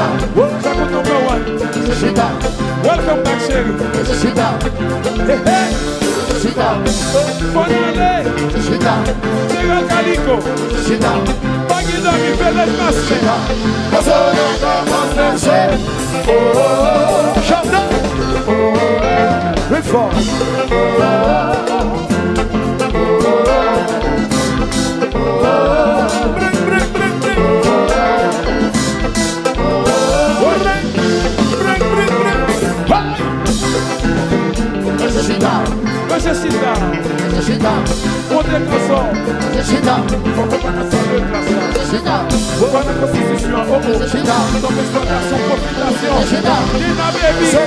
number one. Welcome back, Sherry. Hey, hey. Fonale. Gerald Calico. Baggy Doggy, Village Master. Shout out. Reform. Necessita. Montez le classeur. Necessita. Faut qu'on passe sur le classeur. Necessita. Faut qu'on la constitution. Ton exploitation, profilation. Dina baby.